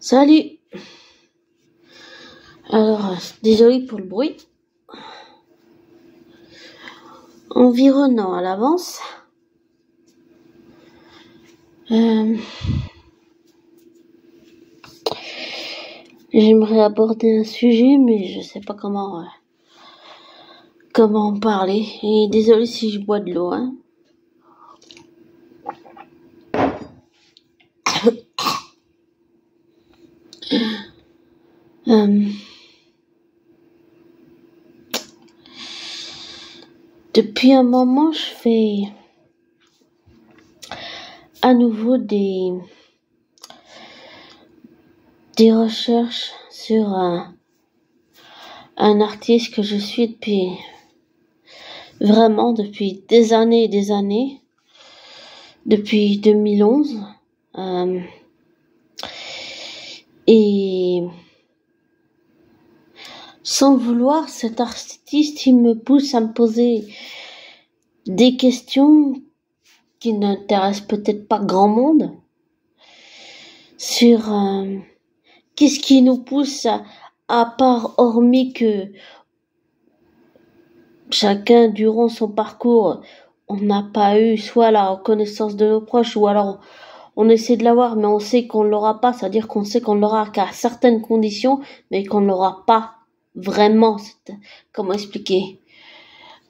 Salut. Alors, désolé pour le bruit. Environnant à l'avance. J'aimerais aborder un sujet, mais je sais pas comment en parler. Et désolé si je bois de l'eau, hein. Depuis un moment, je fais à nouveau des recherches sur un artiste que je suis depuis des années et des années, depuis 2011. Et sans le vouloir, cet artiste, il me pousse à me poser des questions qui n'intéressent peut-être pas grand monde sur qu'est-ce qui nous pousse à part, hormis que chacun durant son parcours, on n'a pas eu soit la reconnaissance de nos proches, ou alors on essaie de l'avoir, mais on sait qu'on l'aura pas, c'est-à-dire qu'on sait qu'on l'aura qu'à certaines conditions, mais qu'on l'aura pas vraiment. Comment expliquer?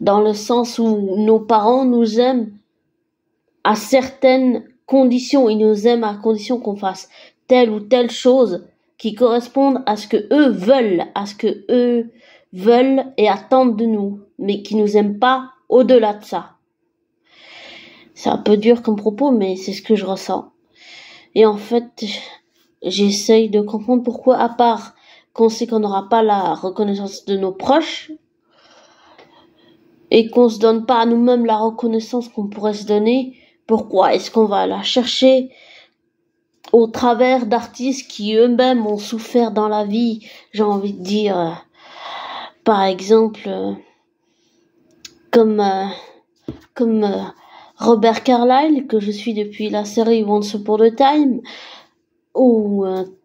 Dans le sens où nos parents nous aiment à certaines conditions, ils nous aiment à condition qu'on fasse telle ou telle chose qui correspondent à ce que eux veulent et attendent de nous, mais qui nous aiment pas au-delà de ça. C'est un peu dur comme propos, mais c'est ce que je ressens. Et en fait, j'essaye de comprendre pourquoi, à part qu'on sait qu'on n'aura pas la reconnaissance de nos proches, et qu'on se donne pas à nous-mêmes la reconnaissance qu'on pourrait se donner, pourquoi est-ce qu'on va la chercher au travers d'artistes qui eux-mêmes ont souffert dans la vie? J'ai envie de dire, par exemple, comme Robert Carlyle, que je suis depuis la série Once Upon a Time, ou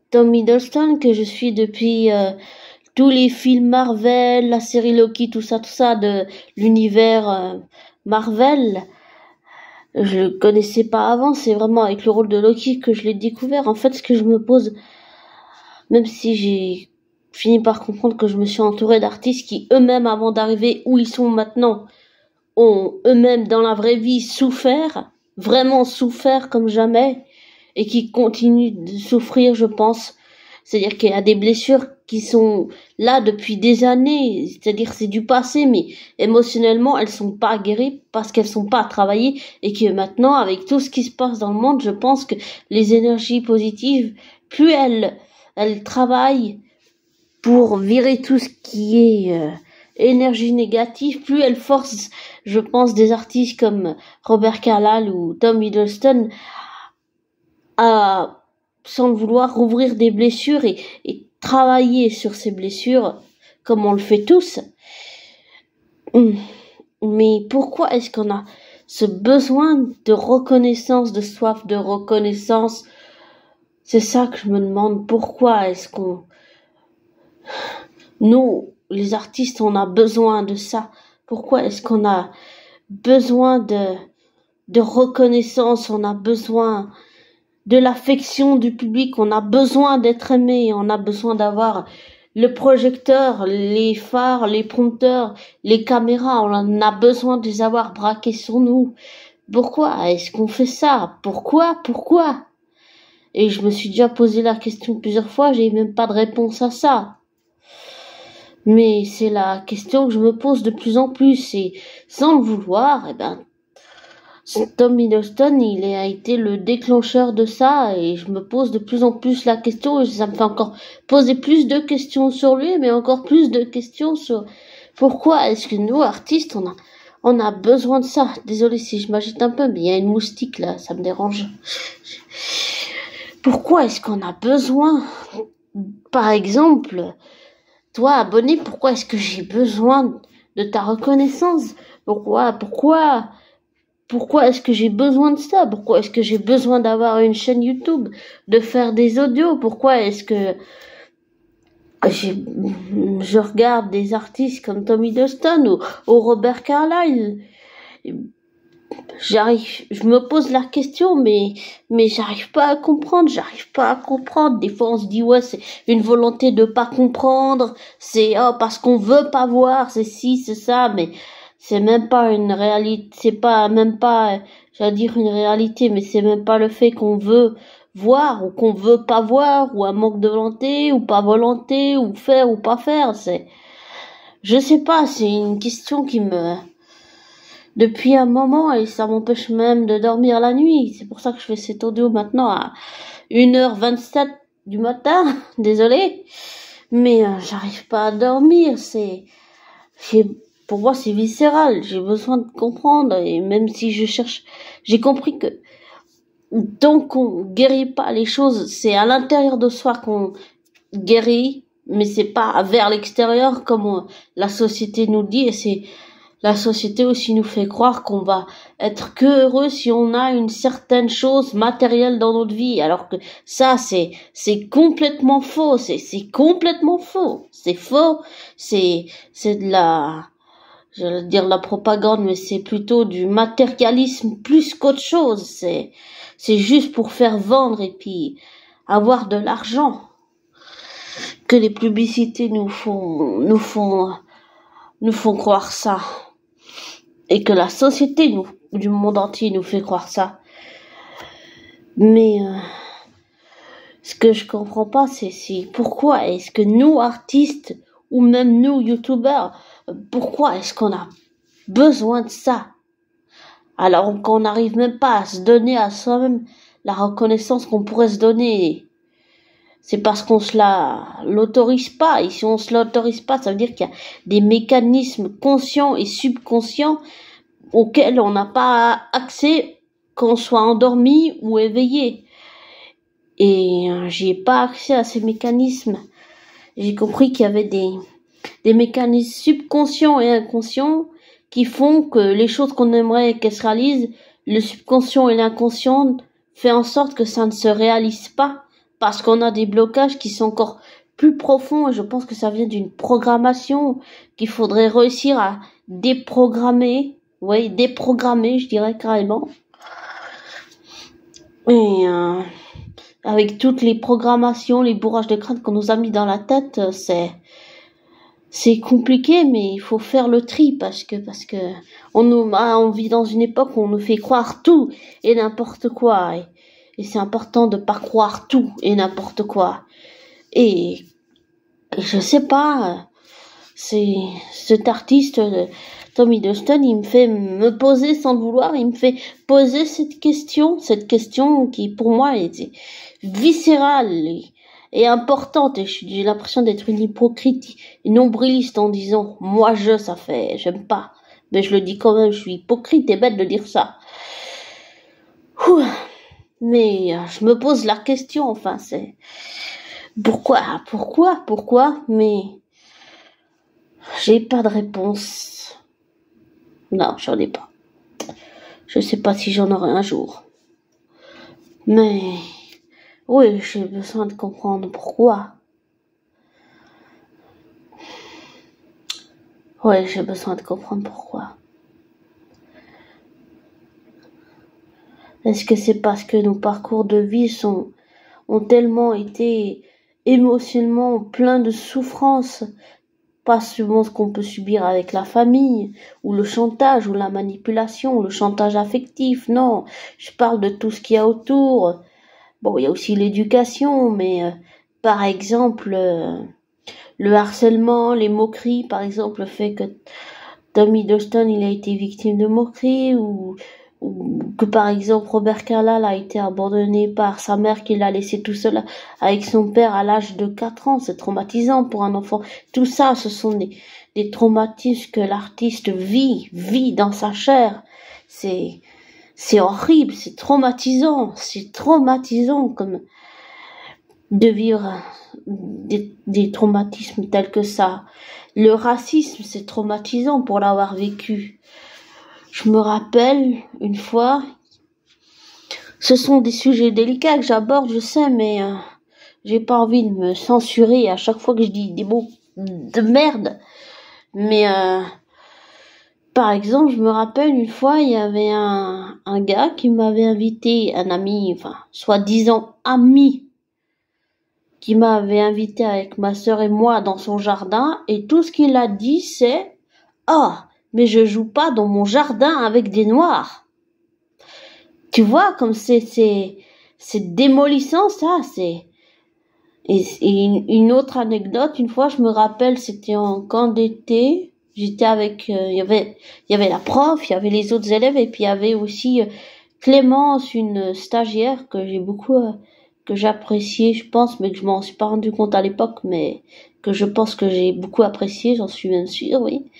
Tom Hiddleston, que je suis depuis tous les films Marvel, la série Loki, tout ça de l'univers Marvel. Je le connaissais pas avant, c'est vraiment avec le rôle de Loki que je l'ai découvert. En fait, ce que je me pose, même si j'ai fini par comprendre que je me suis entourée d'artistes qui eux-mêmes, avant d'arriver où ils sont maintenant, ont eux-mêmes dans la vraie vie souffert, vraiment souffert comme jamais, et qui continuent de souffrir, je pense. C'est-à-dire qu'il y a des blessures qui sont là depuis des années, c'est-à-dire c'est du passé, mais émotionnellement elles sont pas guéries parce qu'elles sont pas travaillées, et que maintenant, avec tout ce qui se passe dans le monde, je pense que les énergies positives, plus elles travaillent pour virer tout ce qui est énergie négative, plus elles forcent, je pense, des artistes comme Robert Carlyle ou Tom Hiddleston à, sans le vouloir, rouvrir des blessures et travailler sur ces blessures, comme on le fait tous. Mais pourquoi est-ce qu'on a ce besoin de reconnaissance, de soif de reconnaissance? C'est ça que je me demande. Pourquoi est-ce qu'on... Nous, les artistes, on a besoin de ça? Pourquoi est-ce qu'on a besoin de reconnaissance? On a besoin de l'affection du public, on a besoin d'être aimé, on a besoin d'avoir le projecteur, les phares, les prompteurs, les caméras, on en a besoin de les avoir braqués sur nous. Pourquoi est-ce qu'on fait ça? Pourquoi? Et je me suis déjà posé la question plusieurs fois, j'ai même pas de réponse à ça. Mais c'est la question que je me pose de plus en plus, et sans le vouloir, Tom Hiddleston, il a été le déclencheur de ça, et je me pose de plus en plus la question, et ça me fait encore poser plus de questions sur lui, mais encore plus de questions sur pourquoi est-ce que nous, artistes, on a besoin de ça. Désolé si je m'agite un peu, mais il y a une moustique là, ça me dérange. Pourquoi est-ce qu'on a besoin, par exemple, toi, abonné, pourquoi est-ce que j'ai besoin de ta reconnaissance? Pourquoi pourquoi est-ce que j'ai besoin de ça? Pourquoi est-ce que j'ai besoin d'avoir une chaîne YouTube, de faire des audios? Pourquoi est-ce que je regarde des artistes comme Tom Hiddleston ou Robert Carlyle? Je me pose la question, mais j'arrive pas à comprendre, Des fois, on se dit, ouais, c'est une volonté de pas comprendre, c'est, oh, parce qu'on veut pas voir, c'est ci, c'est ça, mais c'est même pas une réalité, j'allais dire une réalité, mais c'est même pas le fait qu'on veut voir, ou qu'on veut pas voir, ou un manque de volonté, ou pas volonté, ou faire, ou pas faire, je sais pas, c'est une question qui depuis un moment, et ça m'empêche même de dormir la nuit. C'est pour ça que je fais cet audio maintenant à 1h27 du matin. Désolée. Mais j'arrive pas à dormir. Pour moi, c'est viscéral. J'ai besoin de comprendre. Et même si je cherche, j'ai compris que tant qu'on guérit pas les choses, c'est à l'intérieur de soi qu'on guérit, mais c'est pas vers l'extérieur comme la société nous dit. Et la société aussi nous fait croire qu'on va être que heureux si on a une certaine chose matérielle dans notre vie, alors que ça, c'est complètement faux, c'est complètement faux, c'est faux, c'est j'allais dire la propagande, mais c'est plutôt du matérialisme plus qu'autre chose, c'est juste pour faire vendre et puis avoir de l'argent que les publicités nous font croire ça. Et que la société du monde entier nous fait croire ça. Mais ce que je comprends pas, c'est pourquoi est-ce que nous, artistes, ou même nous, youtubeurs, pourquoi est-ce qu'on a besoin de ça? Alors qu'on n'arrive même pas à se donner à soi-même la reconnaissance qu'on pourrait se donner. C'est parce qu'on l'autorise pas. Et si on se l'autorise pas, ça veut dire qu'il y a des mécanismes conscients et subconscients auxquels on n'a pas accès qu'on soit endormi ou éveillé. Et j'ai pas accès à ces mécanismes. J'ai compris qu'il y avait des mécanismes subconscients et inconscients qui font que les choses qu'on aimerait qu'elles se réalisent, le subconscient et l'inconscient fait en sorte que ça ne se réalise pas. Parce qu'on a des blocages qui sont encore plus profonds, et je pense que ça vient d'une programmation qu'il faudrait réussir à déprogrammer. Oui, déprogrammer, je dirais carrément. Et avec toutes les programmations, les bourrages de crâne qu'on nous a mis dans la tête, c'est compliqué, mais il faut faire le tri parce que on vit dans une époque où on nous fait croire tout et n'importe quoi. Et c'est important de pas croire tout et n'importe quoi. Et je sais pas, c'est cet artiste, Tom Hiddleston, il me fait me poser sans le vouloir, il me fait poser cette question qui pour moi est viscérale et importante. Et j'ai l'impression d'être une hypocrite, une nombriliste en disant, moi j'aime pas. Mais je le dis quand même, je suis hypocrite et bête de dire ça. Ouh. Mais je me pose la question, enfin, c'est pourquoi, mais j'ai pas de réponse. Non, j'en ai pas. Je sais pas si j'en aurai un jour. Mais oui, j'ai besoin de comprendre pourquoi. Ouais, j'ai besoin de comprendre pourquoi. Est-ce que c'est parce que nos parcours de vie ont tellement été émotionnellement pleins de souffrances, pas seulement ce qu'on peut subir avec la famille, ou le chantage, ou la manipulation, ou le chantage affectif, non, je parle de tout ce qu'il y a autour. Bon, il y a aussi l'éducation, mais par exemple, le harcèlement, les moqueries, par exemple, le fait que Tom Hiddleston, il a été victime de moqueries, ou que par exemple Robert Carlyle a été abandonné par sa mère qui l'a laissé tout seul avec son père à l'âge de 4 ans. C'est traumatisant pour un enfant. Tout ça, ce sont des traumatismes que l'artiste vit dans sa chair. C'est horrible, c'est traumatisant comme de vivre des traumatismes tels que ça. Le racisme, c'est traumatisant pour l'avoir vécu. Je me rappelle une fois, ce sont des sujets délicats que j'aborde, je sais, mais j'ai pas envie de me censurer à chaque fois que je dis des mots de merde. Mais par exemple, je me rappelle une fois, il y avait un gars qui m'avait invité, un ami, enfin, soi-disant ami, qui m'avait invité avec ma sœur et moi dans son jardin, et tout ce qu'il a dit, c'est « Ah, mais je joue pas dans mon jardin avec des noirs !» Tu vois, comme c'est démolissant, ça, c'est... Et une autre anecdote, une fois, je me rappelle, c'était en camp d'été, j'étais avec, il y avait la prof, il y avait les autres élèves, et puis il y avait aussi Clémence, une stagiaire que j'ai beaucoup, que j'appréciais, je pense, mais que je m'en suis pas rendu compte à l'époque, mais que je pense que j'ai beaucoup apprécié, j'en suis même sûre, oui.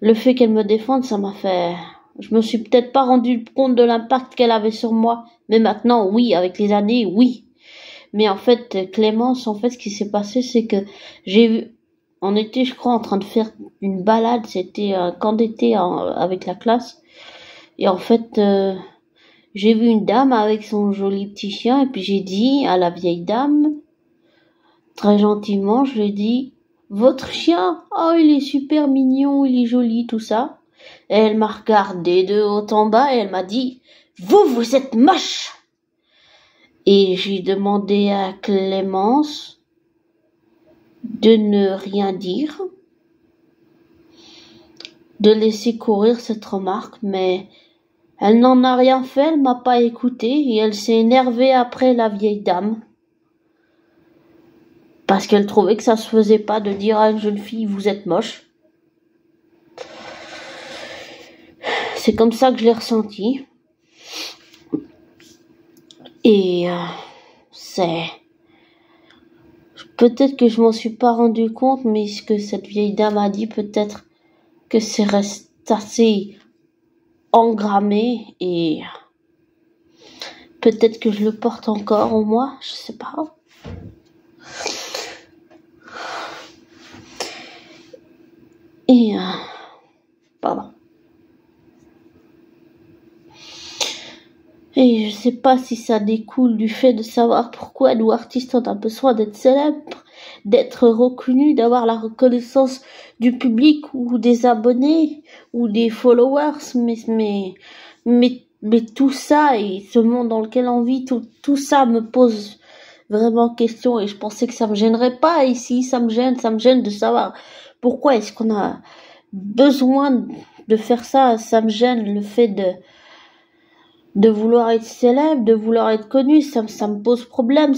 Le fait qu'elle me défende, ça m'a fait, je me suis peut-être pas rendu compte de l'impact qu'elle avait sur moi, mais maintenant, oui, avec les années, oui. Mais en fait, Clémence, en fait, ce qui s'est passé, c'est que j'ai vu, on était, je crois, en train de faire une balade, c'était un camp d'été avec la classe, et en fait, j'ai vu une dame avec son joli petit chien, et puis j'ai dit à la vieille dame, très gentiment, je lui ai dit, votre chien, oh, il est super mignon, il est joli, tout ça. Et elle m'a regardé de haut en bas, et elle m'a dit, vous êtes moche! Et j'ai demandé à Clémence de ne rien dire, de laisser courir cette remarque, mais elle n'en a rien fait, elle m'a pas écouté, et elle s'est énervée après la vieille dame. Parce qu'elle trouvait que ça se faisait pas de dire à une jeune fille, vous êtes moche. C'est comme ça que je l'ai ressenti. Et c'est... Peut-être que je m'en suis pas rendu compte, mais ce que cette vieille dame a dit, peut-être que c'est resté assez engrammé, et peut-être que je le porte encore en moi, je sais pas. Et pardon. Et je sais pas si ça découle du fait de savoir pourquoi nous artistes on a besoin d'être célèbres, d'être reconnus, d'avoir la reconnaissance du public ou des abonnés ou des followers, mais tout ça et ce monde dans lequel on vit, tout ça me pose vraiment question, et je pensais que ça me gênerait pas, et si ça me gêne de savoir pourquoi est-ce qu'on a besoin de faire ça. Ça me gêne le fait de vouloir être célèbre, de vouloir être connu, ça me pose problème,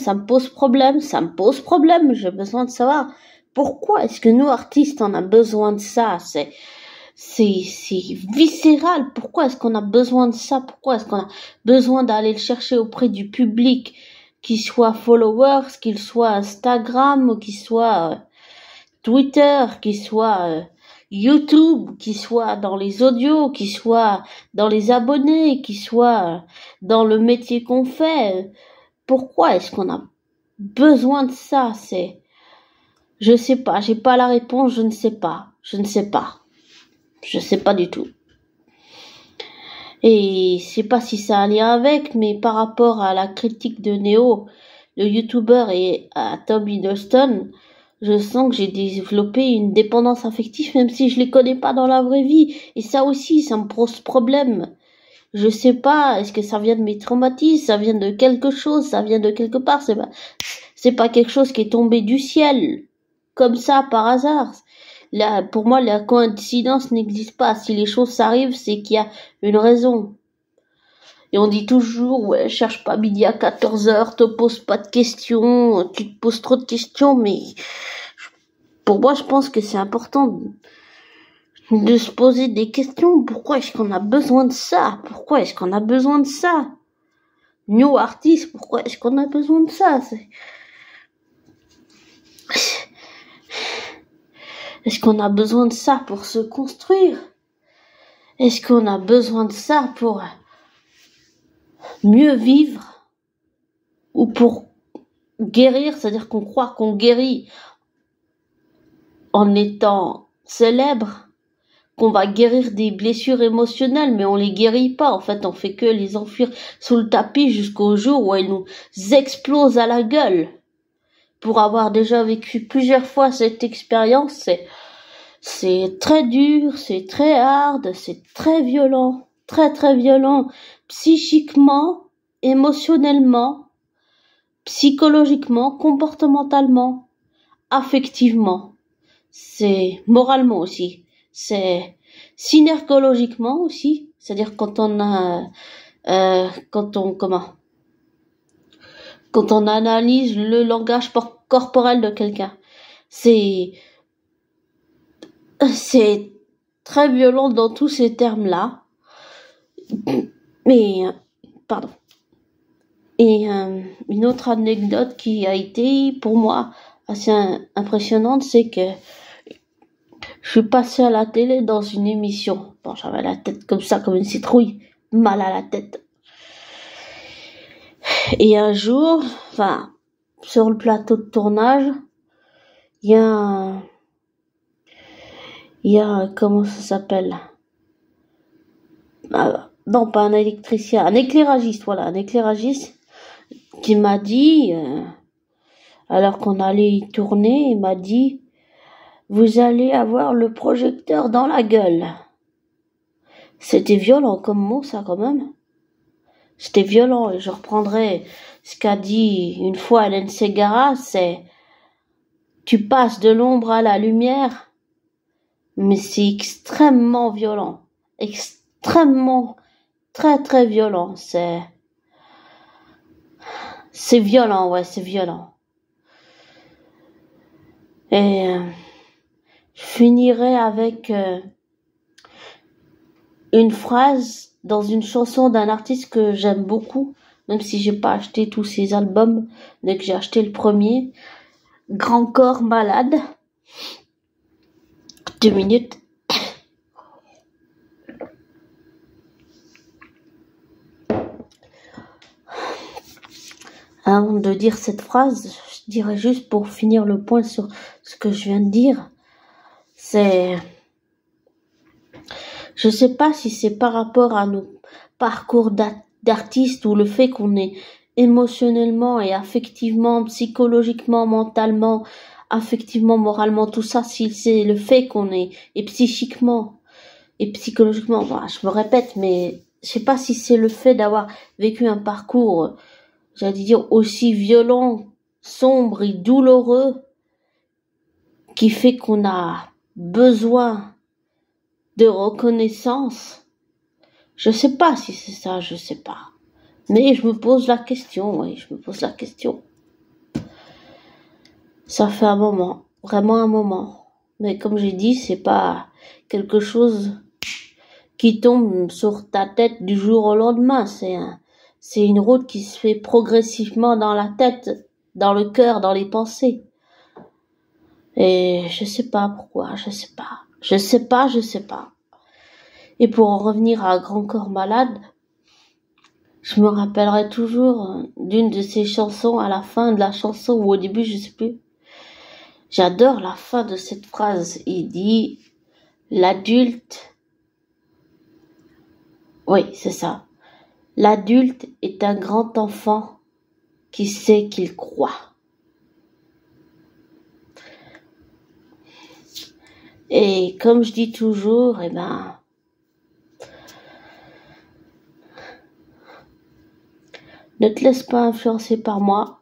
j'ai besoin de savoir pourquoi est-ce que nous artistes on a besoin de ça, c'est viscéral, pourquoi est-ce qu'on a besoin de ça, pourquoi est-ce qu'on a besoin d'aller le chercher auprès du public, qu'il soit followers, qu'il soit Instagram, ou qu'il soit Twitter, qu'il soit YouTube, qu'il soit dans les audios, qu'il soit dans les abonnés, qu'il soit dans le métier qu'on fait. Pourquoi est-ce qu'on a besoin de ça? Je sais pas, j'ai pas la réponse, je ne sais pas du tout. Et je sais pas si ça a un lien avec, mais par rapport à la critique de Neo, le YouTuber, et à Tom Hiddleston, je sens que j'ai développé une dépendance affective, même si je les connais pas dans la vraie vie. Et ça aussi, ça me pose problème. Je sais pas, est-ce que ça vient de mes traumatismes, ça vient de quelque chose, ça vient de quelque part, c'est pas quelque chose qui est tombé du ciel, comme ça, par hasard. Là, pour moi, la coïncidence n'existe pas. Si les choses s'arrivent, c'est qu'il y a une raison. Et on dit toujours, ouais, cherche pas midi à 14h, te pose pas de questions, tu te poses trop de questions, mais pour moi, je pense que c'est important de se poser des questions. Pourquoi est-ce qu'on a besoin de ça? Pourquoi est-ce qu'on a besoin de ça? Nous, artistes, pourquoi est-ce qu'on a besoin de ça? Est-ce qu'on a besoin de ça pour se construire? Est-ce qu'on a besoin de ça pour mieux vivre? Ou pour guérir, c'est-à-dire qu'on croit qu'on guérit en étant célèbre, qu'on va guérir des blessures émotionnelles, mais on les guérit pas. En fait, on fait que les enfuir sous le tapis jusqu'au jour où elles nous explosent à la gueule. Pour avoir déjà vécu plusieurs fois cette expérience, c'est très dur, c'est très hard, c'est très violent, très très violent, psychiquement, émotionnellement, psychologiquement, comportementalement, affectivement. C'est moralement aussi. C'est synergologiquement aussi. C'est-à-dire quand on analyse le langage corporel de quelqu'un. C'est très violent dans tous ces termes-là. Mais, pardon. Et une autre anecdote qui a été pour moi assez impressionnante, c'est que je suis passée à la télé dans une émission. Bon, j'avais la tête comme ça, comme une citrouille, mal à la tête. Et un jour, sur le plateau de tournage, il y a comment ça s'appelle? Non, pas un électricien, un éclairagiste, voilà, un éclairagiste qui m'a dit, alors qu'on allait y tourner, il m'a dit, vous allez avoir le projecteur dans la gueule. C'était violent comme mot, ça, quand même. C'était violent, et je reprendrai ce qu'a dit une fois Hélène Ségara, c'est, tu passes de l'ombre à la lumière, mais c'est extrêmement violent. Extrêmement, très très violent. C'est violent, ouais, c'est violent. Et je finirai avec une phrase dans une chanson d'un artiste que j'aime beaucoup, même si j'ai pas acheté tous ses albums, mais que j'ai acheté le premier, Grand Corps Malade. 2 minutes. Avant de dire cette phrase, je dirais juste pour finir le point sur ce que je viens de dire, c'est, je sais pas si c'est par rapport à nos parcours d'artistes ou le fait qu'on est émotionnellement et affectivement, psychologiquement, mentalement, affectivement, moralement, tout ça, si c'est le fait qu'on est, et psychiquement, et psychologiquement, je me répète, mais je sais pas si c'est le fait d'avoir vécu un parcours, j'allais dire, aussi violent, sombre et douloureux, qui fait qu'on a besoin de reconnaissance. Je sais pas si c'est ça, je sais pas. Mais je me pose la question, oui, je me pose la question. Ça fait un moment, vraiment un moment. Mais comme j'ai dit, c'est pas quelque chose qui tombe sur ta tête du jour au lendemain. C'est une route qui se fait progressivement dans la tête, dans le cœur, dans les pensées. Et je sais pas pourquoi, je sais pas. Et pour en revenir à Grand Corps Malade, je me rappellerai toujours d'une de ces chansons, à la fin de la chanson ou au début, je sais plus. J'adore la fin de cette phrase. Il dit, l'adulte, oui, c'est ça. L'adulte est un grand enfant qui sait qu'il croit. Et comme je dis toujours, ne te laisse pas influencer par moi.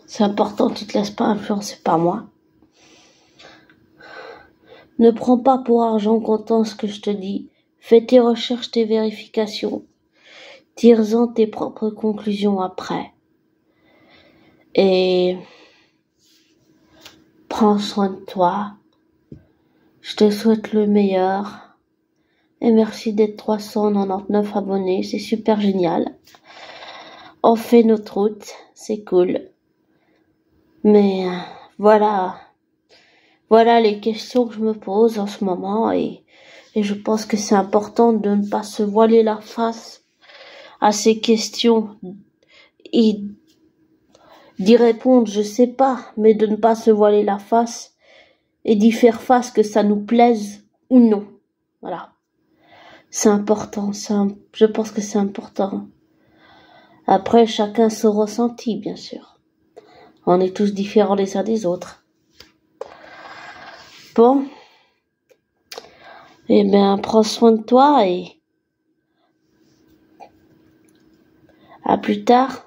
C'est important, tu te laisses pas influencer par moi. Ne prends pas pour argent comptant ce que je te dis. Fais tes recherches, tes vérifications. Tire-en tes propres conclusions après. Et prends soin de toi. Je te souhaite le meilleur. Et merci d'être 399 abonnés. C'est super génial. On fait notre route. C'est cool. Mais voilà les questions que je me pose en ce moment. Et je pense que c'est important de ne pas se voiler la face à ces questions et d'y répondre, je sais pas, mais de ne pas se voiler la face et d'y faire face, que ça nous plaise ou non. Voilà. C'est important, je pense que c'est important. Après, chacun son ressenti, bien sûr. On est tous différents les uns des autres. Bon. Eh bien, prends soin de toi et à plus tard.